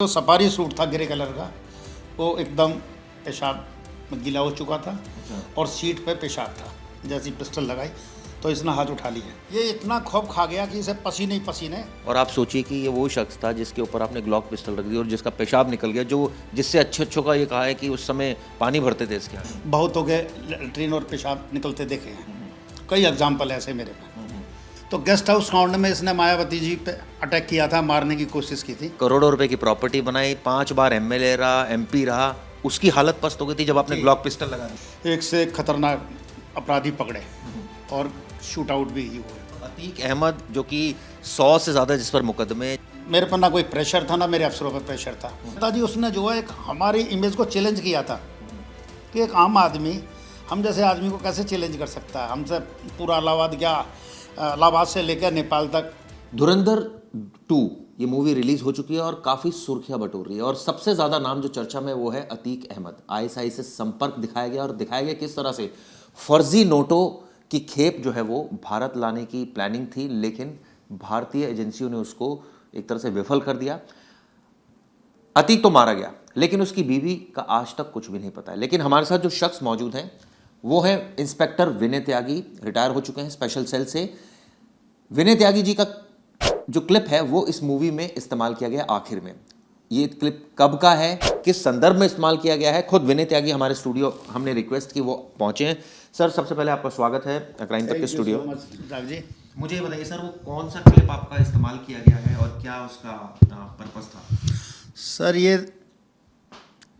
तो safari suit था grey colour का, वो एकदम पेशाब में गीला हो चुका था और सीट पे पेशाब था। जैसी पिस्टल लगाई तो इसने हाथ उठा लिया। ये इतना खौफ खा गया कि इसे पसीने ही पसीने। और आप सोचिए कि ये वो शख्स था जिसके ऊपर आपने ग्लॉक पिस्टल रख दी और जिसका पेशाब निकल गया, जो जिससे अच्छों का ये कहा है कि उस समय पानी भरते थे इसके आगे। बहुतों के लेट्रिन और पेशाब निकलते देखे हैं, कई एग्जाम्पल ऐसे मेरे पे। तो गेस्ट हाउस काउंट में इसने मायावती जी पे अटैक किया था, मारने की कोशिश की थी। करोड़ों रुपए की प्रॉपर्टी बनाई, 5 बार एमएलए रहा, एमपी रहा, उसकी हालत पस्त हो गई थी जब आपने ग्लॉक पिस्टल लगा दी। एक से एक खतरनाक अपराधी पकड़े और शूट आउट भी हुए। अतीक अहमद जो कि 100 से ज़्यादा जिस पर मुकदमे। मेरे पर ना कोई प्रेशर था, ना मेरे अफसरों पर प्रेशर था। दादी उसने जो है एक हमारी इमेज को चैलेंज किया था कि एक आम आदमी हम जैसे आदमी को कैसे चैलेंज कर सकता है। हमसे पूरा इलाहाबाद क्या, इलाहाबाद से लेकर नेपाल तक। धुरंधर 2 ये मूवी रिलीज हो चुकी है और काफ़ी सुर्खियां बटोर रही है और सबसे ज़्यादा नाम जो चर्चा में वो है अतीक अहमद। आईएसआई से संपर्क दिखाया गया और दिखाया गया किस तरह से फर्जी नोटों की खेप जो है वो भारत लाने की प्लानिंग थी, लेकिन भारतीय एजेंसियों ने उसको एक तरह से विफल कर दिया। अतीक तो मारा गया, लेकिन उसकी बीवी का आज तक कुछ भी नहीं पता है। लेकिन हमारे साथ जो शख्स मौजूद हैं वो है इंस्पेक्टर विनय त्यागी, रिटायर हो चुके हैं स्पेशल सेल से। विनय त्यागी जी का जो क्लिप है वो इस मूवी में इस्तेमाल किया गया आखिर में। ये क्लिप कब का है, किस संदर्भ में इस्तेमाल किया गया है, खुद विनय त्यागी हमारे स्टूडियो, हमने रिक्वेस्ट की वो पहुंचे हैं। सर सबसे पहले आपका स्वागत है क्राइम तक के स्टूडियो। जी मुझे ये बताइए सर, वो कौन सा क्लिप आपका इस्तेमाल किया गया है और क्या उसका पर्पस था? सर, ये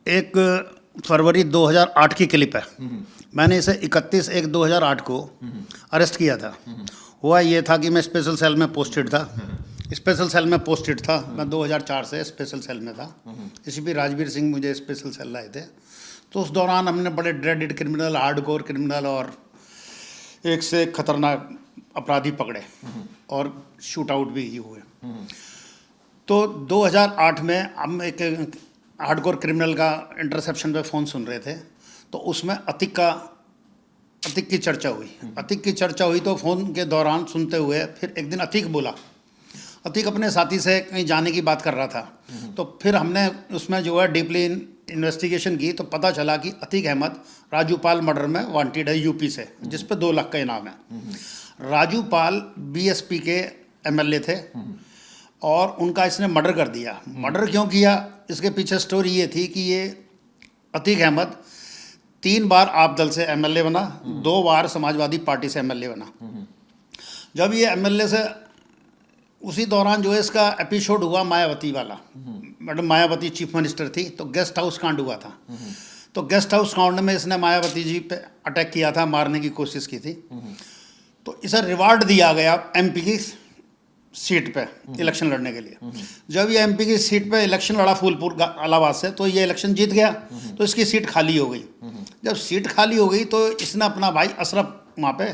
1 फरवरी 2008 की क्लिप है। मैंने इसे 31/1/2008 को अरेस्ट किया था। हुआ ये था कि मैं स्पेशल सेल में पोस्टेड था। स्पेशल सेल में पोस्टेड था मैं 2004 से स्पेशल सेल में था। इसी भी राजवीर सिंह मुझे स्पेशल सेल लाए थे। तो उस दौरान हमने बड़े ड्रेडेड क्रिमिनल, हार्डकोर क्रिमिनल और एक से एक खतरनाक अपराधी पकड़े और शूट आउट भी हुए। तो 2008 में हम एक हार्डकोर क्रिमिनल का इंटरसेप्शन पे फ़ोन सुन रहे थे, तो उसमें अतीक की चर्चा हुई। अतीक की चर्चा हुई तो फ़ोन के दौरान सुनते हुए फिर एक दिन अतीक बोला। अतीक अपने साथी से कहीं जाने की बात कर रहा था। तो फिर हमने उसमें जो है डीपली इन्वेस्टिगेशन की तो पता चला कि अतीक अहमद राजूपाल मर्डर में वांटेड है, यूपी से, जिस पे 2 लाख का इनाम है। राजूपाल बीएसपी के एमएलए थे और उनका इसने मर्डर कर दिया। मर्डर क्यों किया, इसके पीछे स्टोरी ये थी कि ये अतीक अहमद 3 बार आप दल से एमएलए बना, 2 बार समाजवादी पार्टी से एमएलए बना। जब ये एमएलए से उसी दौरान जो है इसका एपिसोड हुआ मायावती वाला। मैडम मायावती चीफ मिनिस्टर थी, तो गेस्ट हाउस कांड हुआ था। तो गेस्ट हाउस कांड में इसने मायावती जी पे अटैक किया था, मारने की कोशिश की थी। तो इसे रिवार्ड दिया गया एमपी की सीट पे इलेक्शन लड़ने के लिए। जब ये एमपी की सीट पे इलेक्शन लड़ा फूलपुर इलाहाबाद से, तो ये इलेक्शन जीत गया, तो इसकी सीट खाली हो गई। जब सीट खाली हो गई तो इसने अपना भाई अशरफ वहाँ पे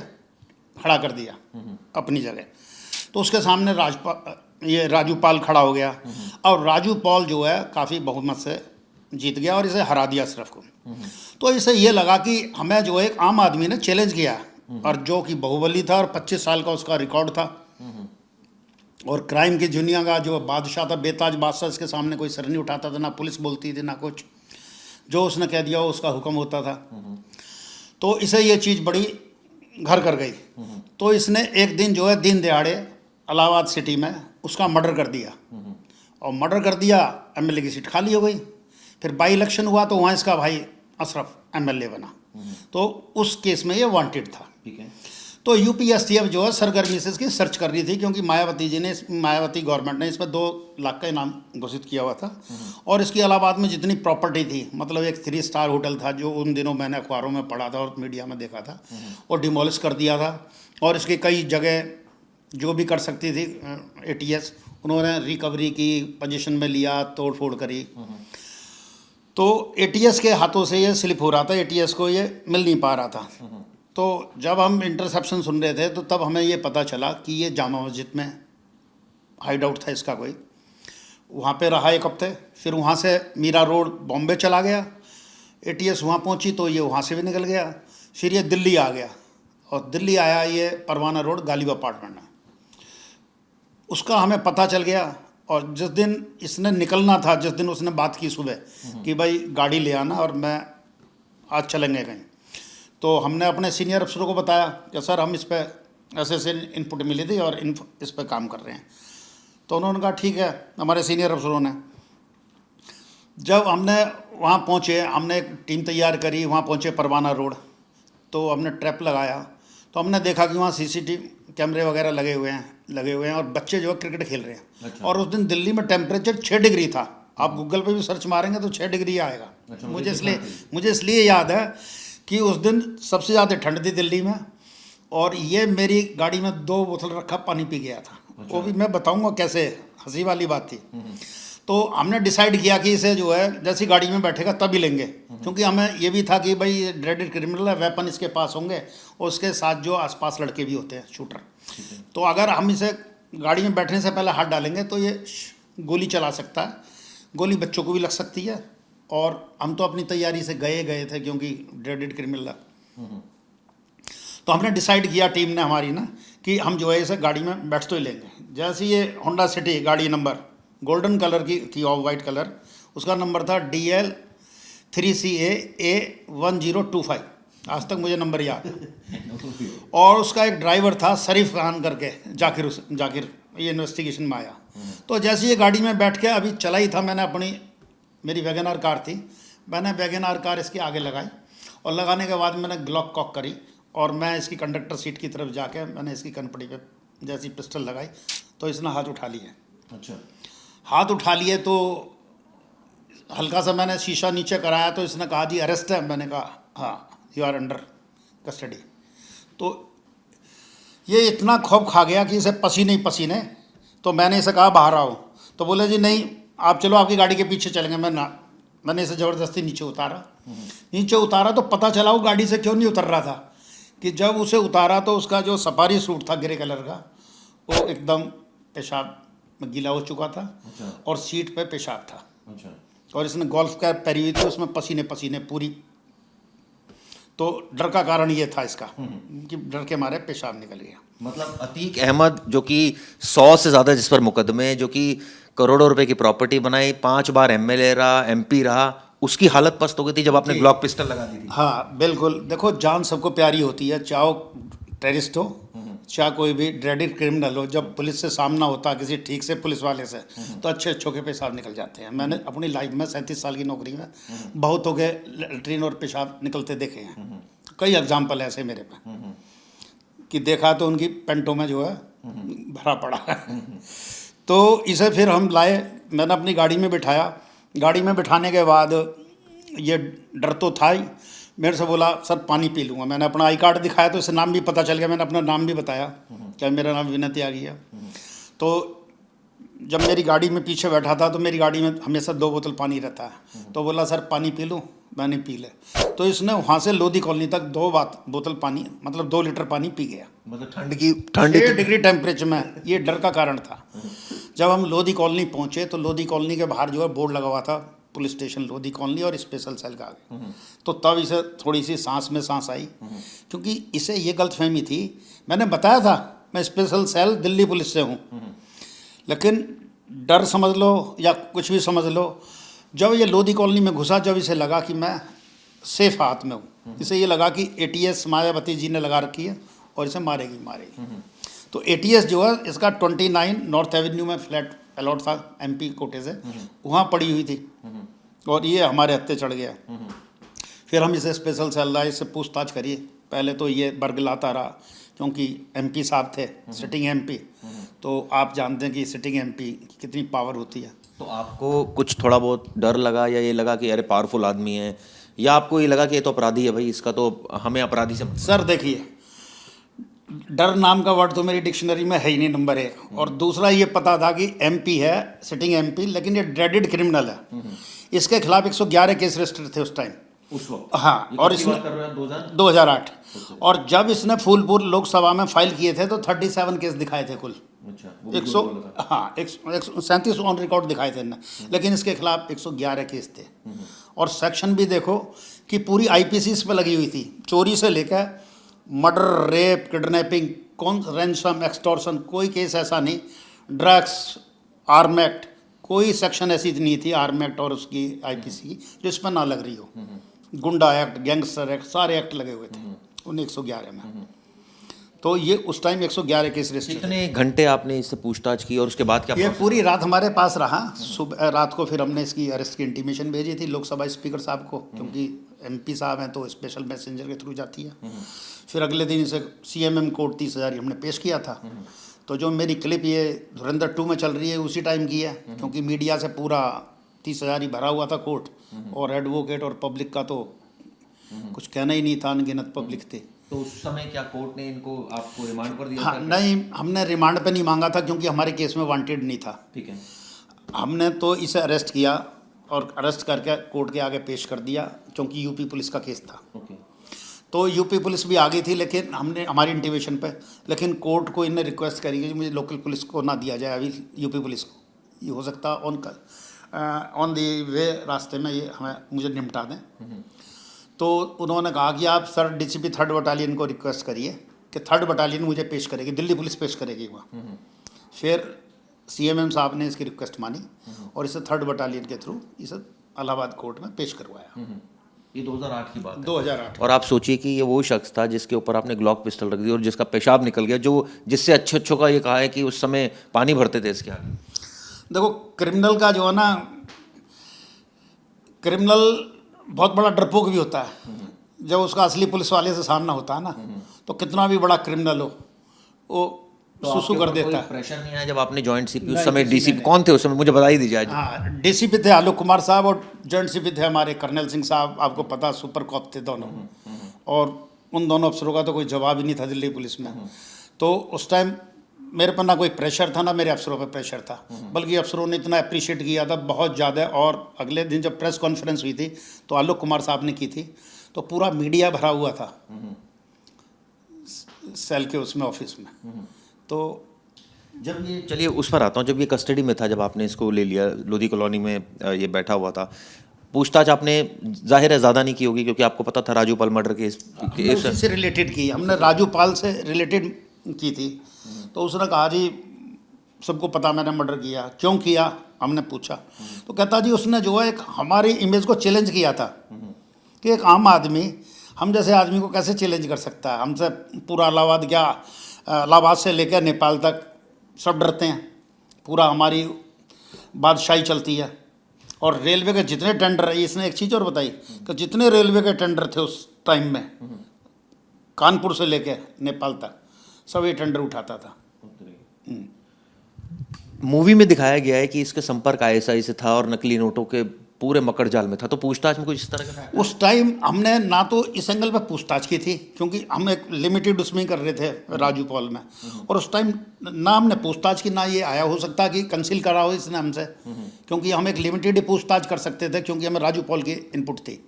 खड़ा कर दिया अपनी जगह। तो उसके सामने राजूपाल खड़ा हो गया और राजूपाल जो है काफ़ी बहुमत से जीत गया और इसे हरा दिया अशरफ को। तो इसे ये लगा कि हमें जो एक आम आदमी ने चैलेंज किया, और जो कि बाहुबली था और 25 साल का उसका रिकॉर्ड था और क्राइम की दुनिया का जो बादशाह था, बेताज बादशाह, इसके सामने कोई सर नहीं उठाता था, ना पुलिस बोलती थी ना कुछ। जो उसने कह दिया उसका हुक्म होता था। तो इसे ये चीज़ बड़ी घर कर गई। तो इसने एक दिन जो है दिन दिहाड़े इलाहाबाद सिटी में उसका मर्डर कर दिया और मर्डर कर दिया, एमएलए की सीट खाली हो गई। फिर बाई इलेक्शन हुआ तो वहाँ इसका भाई अशरफ एमएलए बना। तो उस केस में ये वांटेड था। ठीक है। तो यूपीएसटीएफ जो है सरगर्मी से इसकी सर्च कर रही थी, क्योंकि मायावती गवर्नमेंट ने इस पर 2 लाख का इनाम घोषित किया हुआ था। और इसकी इलाहाबाद में जितनी प्रॉपर्टी थी, मतलब एक 3 स्टार होटल था जो उन दिनों मैंने अखबारों में पढ़ा था और मीडिया में देखा था, और डिमोलिश कर दिया था। और इसकी कई जगह जो भी कर सकती थी एटीएस, उन्होंने रिकवरी की, पोजीशन में लिया, तोड़ फोड़ करी। तो एटीएस के हाथों से ये स्लिप हो रहा था, एटीएस को ये मिल नहीं पा रहा था। तो जब हम इंटरसेप्शन सुन रहे थे तो तब हमें ये पता चला कि ये जामा मस्जिद में हाइड आउट था इसका कोई, वहाँ पे रहा 1 हफ्ते। फिर वहाँ से मीरा रोड बॉम्बे चला गया, एटीएस वहाँ पहुँची तो ये वहाँ से भी निकल गया। फिर ये दिल्ली आ गया और दिल्ली आया ये परवाना रोड गालिब अपार्टमेंट में। उसका हमें पता चल गया और जिस दिन इसने निकलना था, जिस दिन उसने बात की सुबह कि भाई गाड़ी ले आना और मैं आज चलेंगे कहीं, तो हमने अपने सीनियर अफसरों को बताया कि सर हम इस पर ऐसे ऐसे इनपुट मिली थी और इस पर काम कर रहे हैं। तो उन्होंने कहा ठीक है, हमारे सीनियर अफसरों ने। जब हमने वहाँ पहुँचे, हमने एक टीम तैयार करी, वहाँ पहुँचे परवाना रोड, तो हमने ट्रैप लगाया, तो हमने देखा कि वहाँ सीसीटीवी कैमरे वगैरह लगे हुए हैं और बच्चे जो है क्रिकेट खेल रहे हैं। अच्छा। और उस दिन दिल्ली में टेम्परेचर 6 डिग्री था। आप गूगल पे भी सर्च मारेंगे तो 6 डिग्री आएगा। अच्छा, मुझे इसलिए याद है कि उस दिन सबसे ज़्यादा ठंड थी दिल्ली में, और ये मेरी गाड़ी में 2 बोतल रखा पानी पी गया था। वो भी मैं बताऊंगा कैसे, हंसी वाली बात थी। तो हमने डिसाइड किया कि इसे जो है जैसी गाड़ी में बैठेगा तभी लेंगे, क्योंकि हमें ये भी था कि भाई ये ड्रेडेड क्रिमिनल है, वेपन इसके पास होंगे और उसके साथ जो आसपास लड़के भी होते हैं शूटर। तो अगर हम इसे गाड़ी में बैठने से पहले हाथ डालेंगे तो ये गोली चला सकता है, गोली बच्चों को भी लग सकती है। और हम तो अपनी तैयारी से गए थे क्योंकि ड्रेडेड क्रिमिनल है। तो हमने डिसाइड किया टीम ने हमारी ना कि हम जो है इसे गाड़ी में बैठ तो ही लेंगे। जैसे ये होंडा सिटी गाड़ी नंबर गोल्डन कलर की थी, ऑफ वाइट कलर, उसका नंबर था DL 3CA A1025, आज तक मुझे नंबर याद है। और उसका एक ड्राइवर था शरीफ खान करके, जाकिर, ये इन्वेस्टिगेशन में आया। तो जैसे ये गाड़ी में बैठ के अभी चला ही था, मैंने मेरी वैगन आर कार थी, मैंने वैगन आर कार इसके आगे लगाई और लगाने के बाद मैंने ग्लॉक कॉक करी और मैं इसकी कंडक्टर सीट की तरफ जाके मैंने इसकी कनपटी पे जैसी पिस्टल लगाई तो इसने हाथ उठा लिए। अच्छा। हाथ उठा लिए तो हल्का सा मैंने शीशा नीचे कराया तो इसने कहा जी अरेस्ट है। मैंने कहा हाँ, यू आर अंडर कस्टडी। तो ये इतना खौफ खा गया कि इसे पसीने ही पसीने। तो मैंने इसे कहा बाहर आओ, तो बोले जी नहीं आप चलो, आपकी गाड़ी के पीछे चलेंगे। मैंने इसे ज़बरदस्ती नीचे उतारा तो पता चला वो गाड़ी से क्यों नहीं उतर रहा था कि जब उसे उतारा तो उसका जो सफारी सूट था ग्रे कलर का वो एकदम पेशाब में गीला हो चुका था। अच्छा। और सीट पे पेशाब था। अच्छा। और इसने गोल्फ कैप पहनी हुई थी, उसमें पसीने पसीने पूरी। तो डर का कारण ये था इसका कि डर के मारे पेशाब निकल गया। मतलब अतीक अहमद जो कि 100 से ज़्यादा जिस पर मुकदमे, जो कि करोड़ों रुपए की प्रॉपर्टी बनाई, 5 बार MLA रहा, MP रहा, उसकी हालत पस्त हो गई थी जब आपने ग्लॉक पिस्टल लगा दी थी। हाँ बिल्कुल, देखो जान सबको प्यारी होती है, चाहे टेररिस्ट हो चाहे कोई भी ड्रेडेड क्रिमिनल हो। जब पुलिस से सामना होता है किसी ठीक से पुलिस वाले से तो अच्छे अच्छों के पेशाब निकल जाते हैं। मैंने अपनी लाइफ में 37 साल की नौकरी में बहुतों के लेटरिन और पेशाब निकलते देखे हैं। कई एग्जाम्पल ऐसे मेरे पे कि देखा तो उनकी पेंटों में जो है भरा पड़ा है। तो इसे फिर हम लाए, मैंने अपनी गाड़ी में बिठाया। गाड़ी में बिठाने के बाद ये डर तो था ही, मेरे से बोला सर पानी पी लूँगा। मैंने अपना आई कार्ड दिखाया तो इसे नाम भी पता चल गया, मैंने अपना नाम भी बताया क्या मेरा नाम विनय त्यागी है। तो जब मेरी गाड़ी में पीछे बैठा था तो मेरी गाड़ी में हमेशा 2 बोतल पानी रहता है। तो बोला सर पानी पी लूँ, मैंने पी ले। तो इसने वहाँ से लोधी कॉलोनी तक 2 बोतल पानी, मतलब 2 लीटर पानी पी गया। मतलब 6 डिग्री टेम्परेचर में। ये डर का कारण था। जब हम लोधी कॉलोनी पहुँचे तो लोधी कॉलोनी के बाहर जो है बोर्ड लगा हुआ था पुलिस स्टेशन लोधी कॉलोनी और स्पेशल सेल का आगे। तो तब इसे थोड़ी सी सांस में सांस आई, क्योंकि इसे ये गलतफहमी थी, मैंने बताया था मैं स्पेशल सेल दिल्ली पुलिस से हूँ। लेकिन डर समझ लो या कुछ भी समझ लो, जब ये लोधी कॉलोनी में घुसा, जब इसे लगा कि मैं सेफ हाथ में हूँ, इसे ये लगा कि ATS मायावती जी ने लगा रखी है और इसे मारेगी। तो ATS जो है इसका 29 नॉर्थ एवेन्यू में फ्लैट अलॉट था MP कोटे से, वहाँ पड़ी हुई थी और ये हमारे हत्थे चढ़ गया। फिर हम इसे स्पेशल सेल लाए, इससे पूछताछ करिए। पहले तो ये बरगलाता रहा क्योंकि MP साहब थे, सिटिंग MP। तो आप जानते हैं कि सिटिंग MP की कितनी पावर होती है। तो आपको कुछ थोड़ा बहुत डर लगा या ये लगा कि अरे पावरफुल आदमी है, या आपको ये लगा कि ये तो अपराधी है भाई, इसका तो हमें अपराधी से सर देखिए, डर नाम का वर्ड तो मेरी डिक्शनरी में है ही नहीं, नंबर 1। और दूसरा ये पता था कि MP है, सिटिंग MP, लेकिन ये ड्रेडेड क्रिमिनल है। इसके खिलाफ 111 केस रजिस्टर्ड थे उस टाइम, उस वक्त। हाँ, और इसने 2008। और जब इसने फूलपुर लोकसभा में फाइल किए थे तो 37 केस दिखाए थे कुल। अच्छा, 137 ऑन रिकॉर्ड दिखाए थे ना, लेकिन इसके खिलाफ 111 केस थे। और सेक्शन भी देखो कि पूरी IPC इस पर लगी हुई थी, चोरी से लेकर murder, rape, kidnapping, ransom, extortion, कोई केस ऐसा नहीं, ड्रग्स, आर्म एक्ट, कोई सेक्शन ऐसी नहीं थी आर्म एक्ट और उसकी आईपीसी की जो इस पर ना लग रही हो। गुंडा एक्ट, गैंगस्टर एक्ट, सारे एक्ट लगे हुए थे 1911 में। तो ये उस टाइम 111 केस रजिस्टर। कितने घंटे आपने इससे पूछताछ की और उसके बाद क्या ये process? पूरी रात हमारे पास रहा। सुबह रात को फिर हमने इसकी अरेस्ट की इंटीमेशन भेजी थी लोकसभा स्पीकर साहब को, क्योंकि एमपी साहब हैं तो स्पेशल मैसेंजर के थ्रू जाती है। फिर अगले दिन इसे सीएमएम कोर्ट 30,000 हमने पेश किया था। तो जो मेरी क्लिप ये धुरंधर 2 में चल रही है उसी टाइम की है, क्योंकि मीडिया से पूरा 30,000 ही भरा हुआ था कोर्ट, और एडवोकेट और पब्लिक का तो कुछ कहना ही नहीं था, अनगिनत पब्लिक थे। तो उस समय क्या कोर्ट ने इनको आपको रिमांड पर दिया हाँ, था? नहीं, हमने रिमांड पे नहीं मांगा था क्योंकि हमारे केस में वांटेड नहीं था। ठीक है। हमने तो इसे अरेस्ट किया और अरेस्ट करके कोर्ट के आगे पेश कर दिया, क्योंकि यूपी पुलिस का केस था। ओके। तो यूपी पुलिस भी आ गई थी, लेकिन हमने हमारी इंटीमेशन पे, लेकिन कोर्ट को इन्हें रिक्वेस्ट करी कि मुझे लोकल पुलिस को ना दिया जाए, अभी यूपी पुलिस को। ये हो सकता ऑन दी वे रास्ते में ये मुझे निपटा दें। तो उन्होंने कहा कि आप सर डीसीपी 3rd बटालियन को रिक्वेस्ट करिए कि 3rd बटालियन मुझे पेश करेगी, दिल्ली पुलिस पेश करेगी वहाँ। फिर सीएमएम साहब ने इसकी रिक्वेस्ट मानी और इसे 3rd बटालियन के थ्रू इसे इलाहाबाद कोर्ट में पेश करवाया। ये 2008 की बात है। 2008। और आप सोचिए कि ये वो शख्स था जिसके ऊपर आपने ग्लॉक पिस्टल रख दी और जिसका पेशाब निकल गया, जो जिससे अच्छों का ये कहा है कि उस समय पानी भरते थे इसके आगे। देखो, क्रिमिनल का जो है ना, क्रिमिनल बहुत बड़ा डरपोक भी होता है। जब उसका असली पुलिस वाले से सामना होता है ना, तो कितना भी बड़ा क्रिमिनल हो वो सुसु कर देता है। प्रेशर नहीं आया जब आपने जॉइंट सीपी, उस समय डीसीपी कौन थे उस समय, मुझे बता ही दीजिए आज। हाँ, डीसीपी थे आलोक कुमार साहब और जॉइंट सीपी थे हमारे कर्नल सिंह साहब, आपको पता, सुपर कॉप थे दोनों। और उन दोनों अफसरों का तो कोई जवाब ही नहीं था दिल्ली पुलिस में। तो उस टाइम मेरे पर ना कोई प्रेशर था, ना मेरे अफसरों पर प्रेशर था, बल्कि अफसरों ने इतना अप्रिशिएट किया था बहुत ज़्यादा। और अगले दिन जब प्रेस कॉन्फ्रेंस हुई थी तो आलोक कुमार साहब ने की थी, तो पूरा मीडिया भरा हुआ था सेल के उसमें ऑफिस में। तो जब ये, चलिए उस पर आता हूँ, जब ये कस्टडी में था, जब आपने इसको ले लिया, लोधी कॉलोनी में ये बैठा हुआ था, पूछताछ आपने जाहिर है ज़्यादा नहीं की होगी क्योंकि आपको पता था राजू पाल मर्डर केस से रिलेटेड की, हमने राजू पाल से रिलेटेड की थी। तो उसने कहा जी सबको पता मैंने मर्डर किया, क्यों किया, हमने पूछा। तो कहता जी उसने जो है एक हमारी इमेज को चैलेंज किया था कि एक आम आदमी हम जैसे आदमी को कैसे चैलेंज कर सकता है। हमसे पूरा इलाहाबाद, क्या इलाहाबाद से लेकर नेपाल तक सब डरते हैं, पूरा हमारी बादशाही चलती है। और रेलवे के जितने टेंडर है, इसने एक चीज़ और बताई कि जितने रेलवे के टेंडर थे उस टाइम में, कानपुर से लेकर नेपाल तक सब ये टेंडर उठाता था। मूवी में दिखाया गया है कि इसके संपर्क आईएसआई से था और नकली नोटों के पूरे मकड़ जाल में था, तो पूछताछ में कुछ इस तरह का उस टाइम हमने ना तो इस एंगल पर पूछताछ की थी, क्योंकि हम एक लिमिटेड उसमें कर रहे थे राजू पॉल में, और उस टाइम ना हमने पूछताछ की, ना ये आया हो सकता कि कंसील करा हो इसने हमसे, क्योंकि हम एक लिमिटेड ही पूछताछ कर सकते थे, क्योंकि हमें राजू पॉल की इनपुट थी।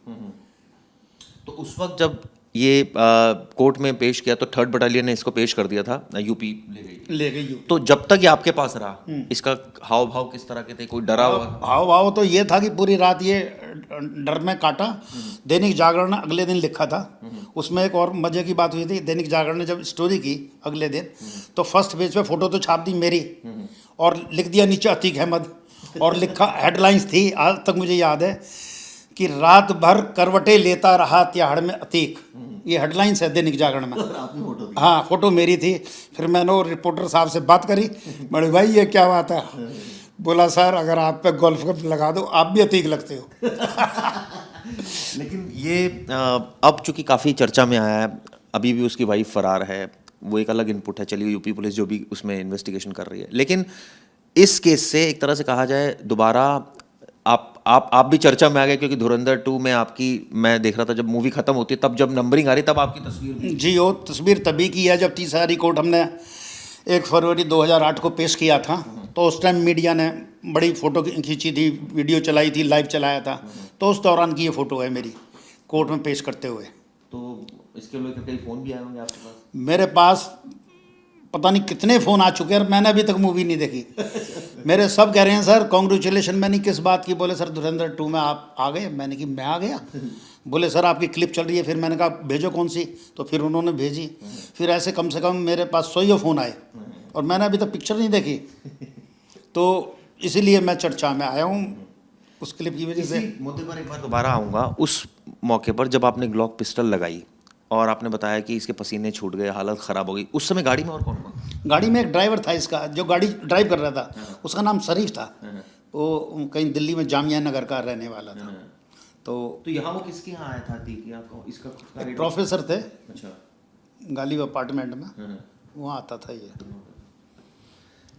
तो उस वक्त जब ये कोर्ट में पेश किया तो 3rd बटालियन ने इसको पेश कर दिया था, यूपी ले गई। तो जब तक ये आपके पास रहा, इसका हाव भाव किस तरह के थे, कोई डरा हुआ? हाव भाव तो ये था कि पूरी रात ये डर में काटा। दैनिक जागरण ने अगले दिन लिखा था, उसमें एक और मजे की बात हुई थी। दैनिक जागरण ने जब स्टोरी की अगले दिन, तो फर्स्ट पेज पे फोटो तो छाप दी मेरी और लिख दिया नीचे अतीक अहमद, और लिखा हेडलाइंस थी, आज तक मुझे याद है, कि रात भर करवटे लेता रहा तिहाड़ में अतीक। ये हेडलाइंस है दैनिक जागरण में। हाँ, फोटो मेरी थी। फिर मैंने वो रिपोर्टर साहब से बात करी, बड़े भाई ये क्या बात है? बोला सर अगर आप पे गोल्फ कप लगा दो आप भी अतीक लगते हो। लेकिन ये अब चूंकि काफ़ी चर्चा में आया है, अभी भी उसकी वाइफ फरार है, वो एक अलग इनपुट है, चलिए यूपी पुलिस जो भी उसमें इन्वेस्टिगेशन कर रही है, लेकिन इस केस से एक तरह से कहा जाए दोबारा आप भी चर्चा में आ गए, क्योंकि धुरंधर 2 में आपकी, मैं देख रहा था जब मूवी खत्म होती है तब जब नंबरिंग आ रही तब आपकी तस्वीर भी। जी, वो तस्वीर तभी की है जब 30,000 कोर्ट हमने 1 फरवरी 2008 को पेश किया था। तो उस टाइम मीडिया ने बड़ी फ़ोटो खींची थी, वीडियो चलाई थी, लाइव चलाया था। तो उस दौरान की ये फ़ोटो है मेरी कोर्ट में पेश करते हुए। तो इसके लेकर कई फ़ोन भी आए होंगे आपके पास? मेरे पास पता नहीं कितने फ़ोन आ चुके हैं, मैंने अभी तक मूवी नहीं देखी। मेरे सब कह रहे हैं सर कॉन्ग्रेचुलेशन। मैंने किस बात की? बोले सर धुरंधर 2 में आप आ गए। मैंने कि मैं आ गया? बोले सर आपकी क्लिप चल रही है। फिर मैंने कहा भेजो कौन सी, तो फिर उन्होंने भेजी। फिर ऐसे कम से कम मेरे पास 100 फ़ोन आए और मैंने अभी तक पिक्चर नहीं देखी। तो इसीलिए मैं चर्चा में आया हूँ उस क्लिप की वजह से। इसी मुद्दे पर एक बार दोबारा आऊँगा। उस मौके पर जब आपने ग्लॉक पिस्टल लगाई और आपने बताया कि इसके पसीने छूट गए, हालत ख़राब हो गई, उस समय गाड़ी में और कौन कौन? गाड़ी में एक ड्राइवर था इसका, जो गाड़ी ड्राइव कर रहा था, उसका नाम शरीफ था। वो कहीं दिल्ली में जामिया नगर का रहने वाला था। तो यहाँ वो किसके यहाँ आया था अतीक, या इसका खुद का एक प्रोफेसर थे अच्छा। गालिब अपार्टमेंट में, वहाँ आता था ये।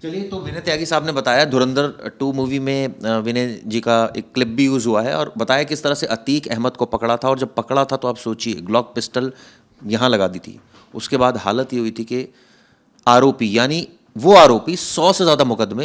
चलिए, तो विनय त्यागी साहब ने बताया धुरंधर 2 मूवी में विनय जी का एक क्लिप भी यूज़ हुआ है और बताया किस तरह से अतीक अहमद को पकड़ा था। और जब पकड़ा था तो आप सोचिए, ग्लॉक पिस्टल यहाँ लगा दी थी। उसके बाद हालत ये हुई थी कि आरोपी, यानी वो आरोपी 100 से ज़्यादा मुकदमे